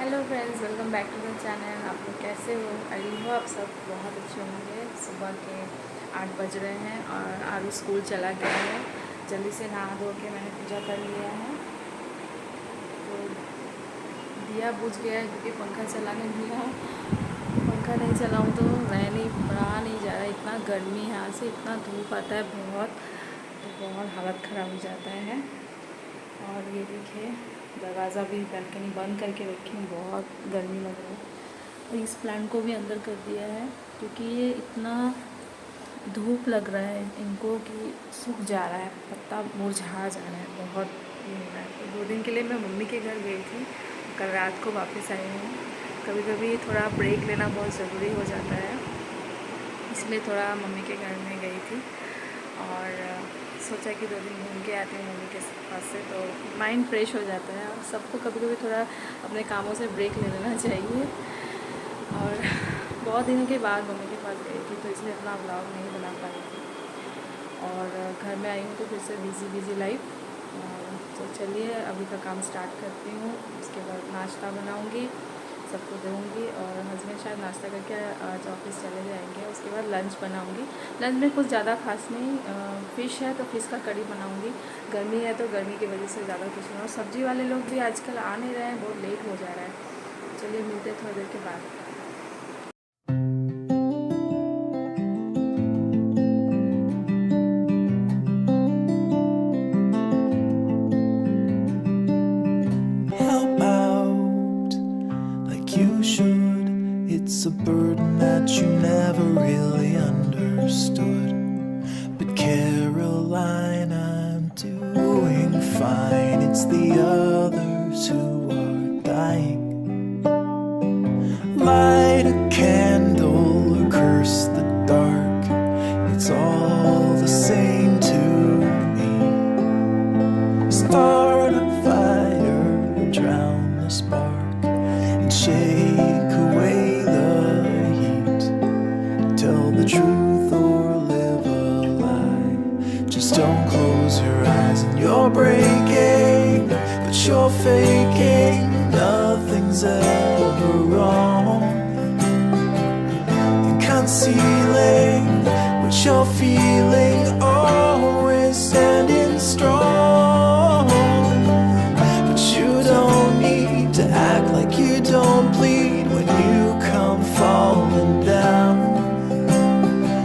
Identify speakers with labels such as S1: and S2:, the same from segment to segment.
S1: Hello friends, welcome back to the channel. आप लोग कैसे हो? आई हो आप सब बहुत अच्छे होंगे। सुबह के 8 बज रहे हैं और आरू स्कूल चला गया है। जल्दी से नहा धो के मैंने पूजा कर लिया है। तो दिया बुझ गया है क्योंकि पंखा चलाने दिया। पंखा नहीं चलाऊँ तो रहा नहीं जा रहा। इतना गर्मी है, यहाँ से इतना धूप आता है बहुत, तो बहुत हालत ख़राब हो जाता है। और ये देखिए, दरवाज़ा भी बैल्कनी बंद करके रखी हूँ, बहुत गर्मी लग रही है। और इस प्लांट को भी अंदर कर दिया है क्योंकि ये इतना धूप लग रहा है इनको कि सूख जा रहा है, पत्ता मुरझा जा रहा है, बहुत ये हो रहा है। तो 2 दिन के लिए मैं मम्मी के घर गई थी, कल रात को वापस आई हूँ। कभी कभी थोड़ा ब्रेक लेना बहुत ज़रूरी हो जाता है, इसलिए थोड़ा मम्मी के घर में गई थी और सोचा कि 2 दिन घूम के आती हूँ मम्मी के पास से, तो माइंड फ्रेश हो जाता है। और सबको कभी कभी थोड़ा अपने कामों से ब्रेक ले लेना चाहिए। और बहुत दिनों के बाद मम्मी के पास गई थी, तो इसलिए अपना व्लॉग नहीं बना पाई थी। और घर में आई हूँ तो फिर से बिज़ी लाइफ। तो चलिए अभी का काम स्टार्ट करती हूँ। उसके बाद नाश्ता बनाऊँगी, सबको दूँगी और हस्बैंड शायद नाश्ता करके आज ऑफिस चले जाएंगे। उसके बाद लंच बनाऊँगी। लंच में कुछ ज़्यादा खास नहीं, फ़िश है तो फ़िश का कड़ी बनाऊँगी। गर्मी है तो गर्मी की वजह से ज़्यादा कुछ नहीं। और सब्ज़ी वाले लोग भी आजकल आ नहीं रहे हैं, बहुत लेट हो जा रहा है। चलिए मिलते थोड़ी देर के बाद।
S2: Help out like you should. It's a burden that you never really understood. But Caroline, I'm doing fine. It's the others who are dying. Light a candle or curse the dark. It's all the same to me. Start a fire, drown the spark, and shake away the heat. Tell the truth or live a lie. Just don't close your eyes. And you're breaking, but you're faking. Nothing's ever wrong. And concealing what you're feeling, always standing strong. But you don't need to act like you don't bleed when you come falling down.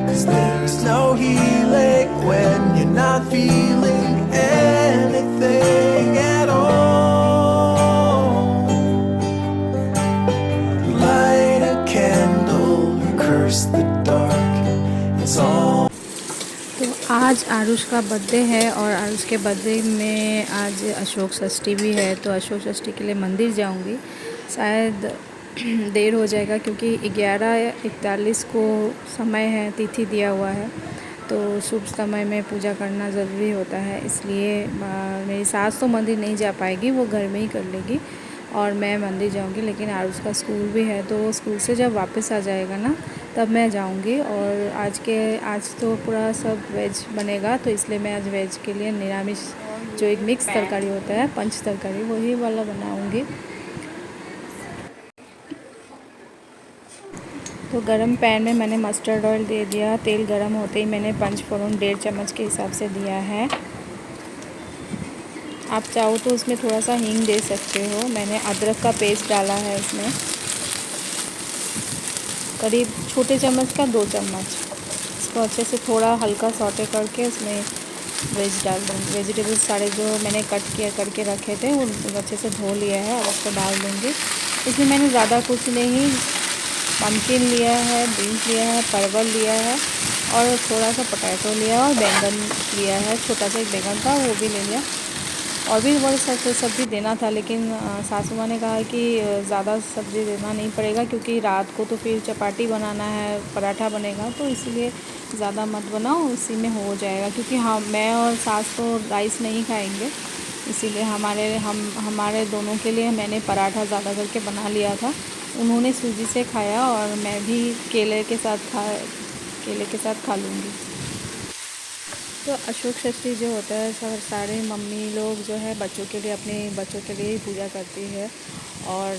S2: 'Cause there's no healing when you're not feeling anything at all. Light a candle, curse the dark. It's all.
S1: तो आज आरुष का birthday है और आरुष के birthday में आज अशोक षष्ठी भी है, तो अशोक षष्ठी के लिए मंदिर जाऊंगी। शायद देर हो जाएगा क्योंकि 11:41 को समय है, तिथि दिया हुआ है। तो शुभ समय में पूजा करना ज़रूरी होता है, इसलिए मेरी सास तो मंदिर नहीं जा पाएगी, वो घर में ही कर लेगी और मैं मंदिर जाऊंगी। लेकिन आरुष का स्कूल भी है, तो वो स्कूल से जब वापस आ जाएगा ना तब मैं जाऊंगी। और आज तो पूरा सब वेज बनेगा, तो इसलिए मैं आज वेज के लिए निरामिष जो एक मिक्स तरकारी होता है, पंच तरकारी, वही वाला बनाऊंगी। तो गरम पैन में मैंने मस्टर्ड ऑयल दे दिया। तेल गरम होते ही मैंने पंचफोरन 1.5 चम्मच के हिसाब से दिया है। आप चाहो तो उसमें थोड़ा सा हींग दे सकते हो। मैंने अदरक का पेस्ट डाला है इसमें, करीब छोटे चम्मच का 2 चम्मच। इसको अच्छे से थोड़ा हल्का सौटे करके उसमें वेज डाल दूँगी। वेजिटेबल्स सारे जो मैंने कट करके रखे थे वो अच्छे से धो लिया है, अब उसको डाल दूँगी। इसमें मैंने ज़्यादा कुछ नहीं, पम्पकिन लिया है, बीन्स लिया है, परवल लिया है और थोड़ा सा पोटैटो लिया और बैंगन लिया है। छोटा सा एक बैंगन था, वो भी ले लिया। और भी बहुत सारे सब्ज़ी देना था, लेकिन सासू माँ ने कहा कि ज़्यादा सब्ज़ी देना नहीं पड़ेगा क्योंकि रात को तो फिर चपाती बनाना है, पराठा बनेगा, तो इसलिए ज़्यादा मत बनाओ, इसी में हो जाएगा। क्योंकि मैं और सास तो राइस नहीं खाएंगे, इसीलिए हमारे दोनों के लिए मैंने पराठा ज़्यादा करके बना लिया था। उन्होंने सूजी से खाया और मैं भी केले के साथ खा लूँगी। तो अशोक षष्ठी जो होता है सारे मम्मी लोग जो है बच्चों के लिए, अपने बच्चों के लिए ही पूजा करती है। और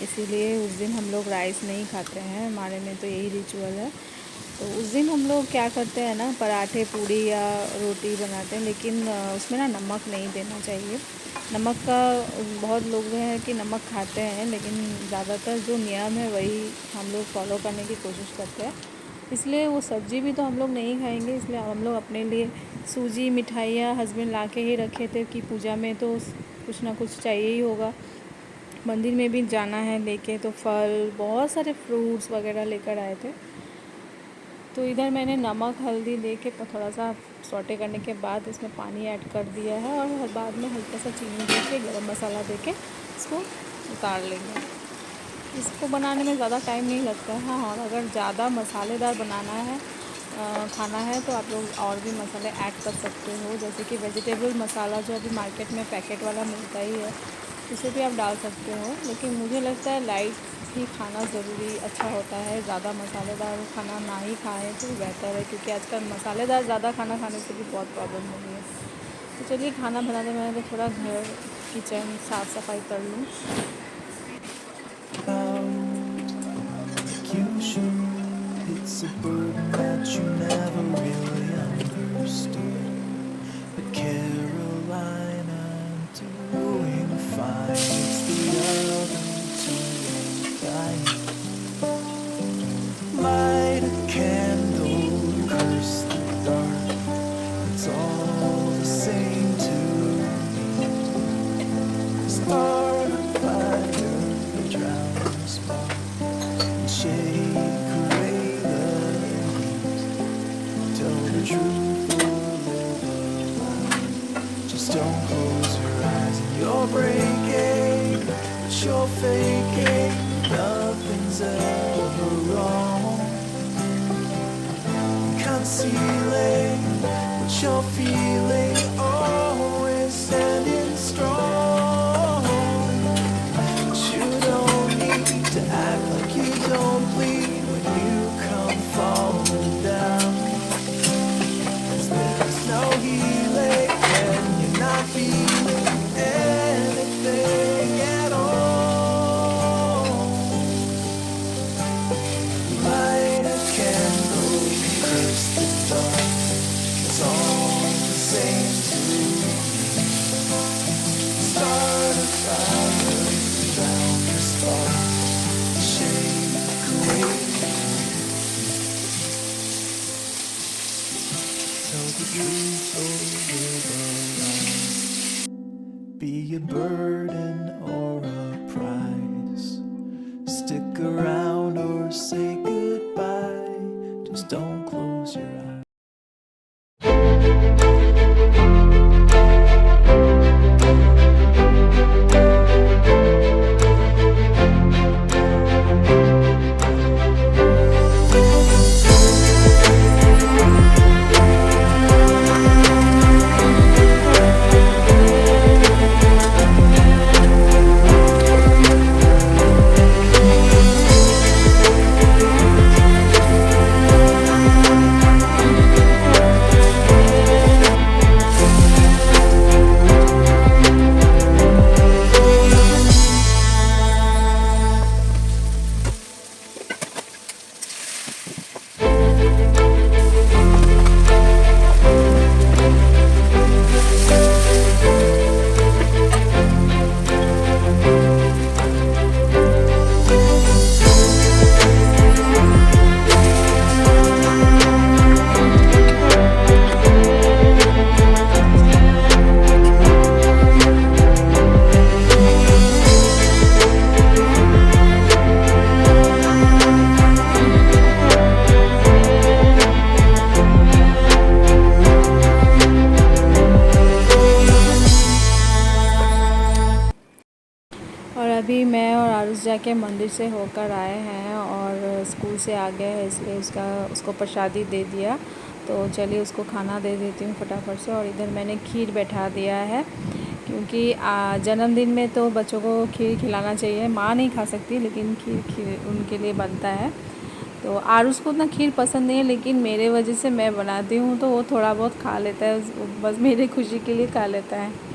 S1: इसीलिए उस दिन हम लोग राइस नहीं खाते हैं, हमारे में तो यही रिचुअल है। तो उस दिन हम लोग क्या करते हैं ना, पराठे पूड़ी या रोटी बनाते हैं, लेकिन उसमें ना नमक नहीं देना चाहिए। नमक का बहुत लोग हैं कि नमक खाते हैं, लेकिन ज़्यादातर जो नियम है वही हम लोग फॉलो करने की कोशिश करते हैं। इसलिए वो सब्ज़ी भी तो हम लोग नहीं खाएंगे, इसलिए हम लोग अपने लिए सूजी मिठाइयाँ हस्बैंड ला के ही रखे थे कि पूजा में तो कुछ ना कुछ चाहिए ही होगा। मंदिर में भी जाना है लेके, तो फल बहुत सारे फ्रूट्स वगैरह लेकर आए थे। तो इधर मैंने नमक हल्दी दे के थोड़ा सा सौटे करने के बाद इसमें पानी ऐड कर दिया है, और बाद में हल्का सा चीनी दे के गरम मसाला दे के इसको उतार लेंगे। इसको बनाने में ज़्यादा टाइम नहीं लगता है। हाँ, और अगर ज़्यादा मसालेदार बनाना है खाना है तो आप लोग और भी मसाले ऐड कर सकते हो, जैसे कि वेजिटेबल मसाला जो अभी मार्केट में पैकेट वाला मिलता ही है, उसे भी आप डाल सकते हो। लेकिन मुझे लगता है लाइट ही खाना ज़रूरी अच्छा होता है, ज़्यादा मसालेदार खाना ना ही खाएं तो बेहतर है, क्योंकि आजकल मसालेदार ज़्यादा खाना खाने से भी बहुत प्रॉब्लम हो रही है। तो चलिए, खाना बनाने में तो थोड़ा घर किचन साफ़ सफाई कर लूँ।
S2: You should. It's a burden that you never really understood. But Carolina, doing fine. It's the other two dying. Light a candle, curse the dark. It's all the same to me. Start a fire, drown the spark. Shake away the heat. Tell the truth or live a lie. Just don't close your eyes and you're breaking, but you're faking. Nothing's ever wrong. Concealing what you're feeling, always standing strong. But you don't need to act like you don't bleed when you come falling down. 'Cause there's no healing when you're not feeling anything at all. Light a candle, curse the dark. It's all the same to me. Start a fire, drown the spark. Shake away. Tell the truth or live a lie. Be a burden or a prize. Stick around or say goodbye. Just don't close your eyes.
S1: अभी मैं और आरुष जाके मंदिर से होकर आए हैं और स्कूल से आ गए हैं, इसलिए उसको प्रसादी दे दिया। तो चलिए उसको खाना दे देती हूँ फटाफट से। और इधर मैंने खीर बैठा दिया है, क्योंकि जन्मदिन में तो बच्चों को खीर खिलाना चाहिए। माँ नहीं खा सकती, लेकिन खीर उनके लिए बनता है। तो आरुष को उतना खीर पसंद नहीं है, लेकिन मेरे वजह से मैं बनाती हूँ तो वो थोड़ा बहुत खा लेता है, बस मेरी खुशी के लिए खा लेता है।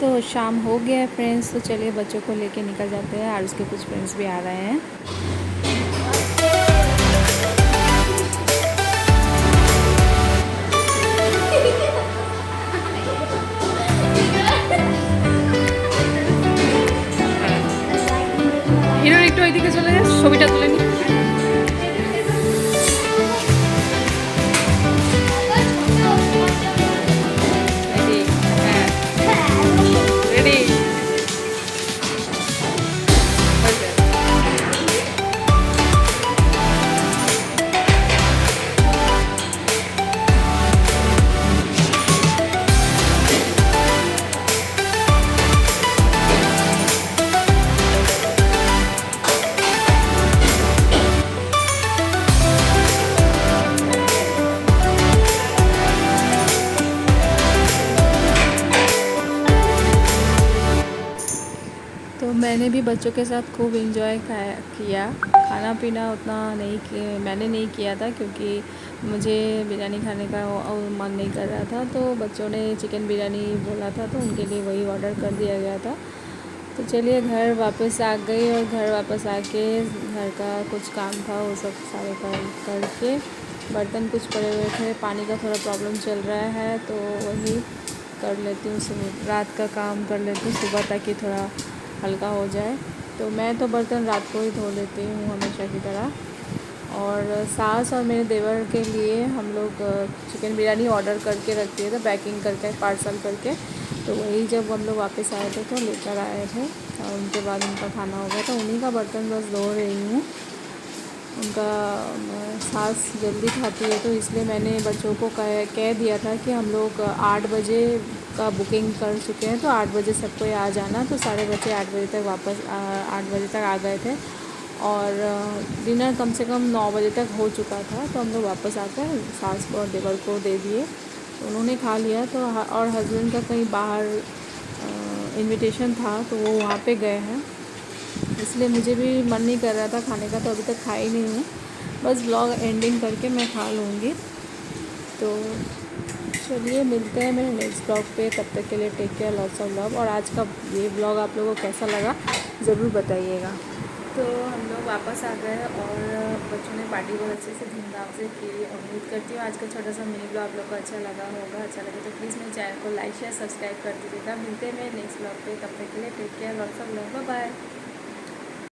S1: तो शाम हो गया है फ्रेंड्स, तो चलिए बच्चों को लेके निकल जाते हैं और उसके कुछ फ्रेंड्स भी आ रहे हैं। হিরোর একটু ওইদিকে চলে যায়, ছবিটা তুলে নি। तो मैंने भी बच्चों के साथ खूब इंजॉय किया। खाना पीना उतना मैंने नहीं किया था, क्योंकि मुझे बिरयानी खाने का मन नहीं कर रहा था। तो बच्चों ने चिकन बिरयानी बोला था, तो उनके लिए वही ऑर्डर कर दिया गया था। तो चलिए घर वापस आ गई, और घर वापस आके घर का कुछ काम था वो सब सारे करके बर्तन कुछ पड़े हुए थे। पानी का थोड़ा प्रॉब्लम चल रहा है, तो वही कर लेती हूँ, रात का काम कर लेती हूँ सुबह, ताकि थोड़ा हल्का हो जाए। तो मैं तो बर्तन रात को ही धो लेती हूँ हमेशा की तरह। और सास और मेरे देवर के लिए हम लोग चिकन बिरयानी ऑर्डर करके रख दिए थे, पैकिंग करके पार्सल करके। तो वही जब हम लोग वापस आए थे तो लेकर आए थे, और उनके बाद उनका खाना हो गया। तो उन्हीं का बर्तन बस धो रही हूँ। उनका सास जल्दी खाती है, तो इसलिए मैंने बच्चों को कह दिया था कि हम लोग 8 बजे का बुकिंग कर चुके हैं, तो 8 बजे सबको आ जाना। तो सारे बच्चे 8 बजे तक 8 बजे तक आ गए थे, और डिनर कम से कम 9 बजे तक हो चुका था। तो हम लोग वापस आकर सास को और देवर को दे दिए, तो उन्होंने खा लिया। तो और हस्बैंड का कहीं बाहर इनविटेशन था, तो वो वहाँ पे गए हैं, इसलिए मुझे भी मन नहीं कर रहा था खाने का, तो अभी तक खा ही नहीं हूँ। बस ब्लॉग एंडिंग करके मैं खा लूँगी। तो चलिए मिलते हैं मेरे नेक्स्ट ब्लॉग पे, तब तक के लिए take care, lots of love. और आज का ये ब्लॉग आप लोगों को कैसा लगा ज़रूर बताइएगा। तो हम लोग वापस आ गए और बच्चों ने पार्टी बहुत अच्छे से धूमधाम से की। उम्मीद करती हूँ आज का छोटा सा मिनी ब्लॉग आप लोग को अच्छा लगा होगा। अच्छा लगे तो प्लीज़ मेरे चैनल को लाइक शेयर सब्सक्राइब कर दीजिएगा। मिलते हैं मेरे नेक्स्ट ब्लॉग पे, तब तक के लिए take care, lots of love, bye bye.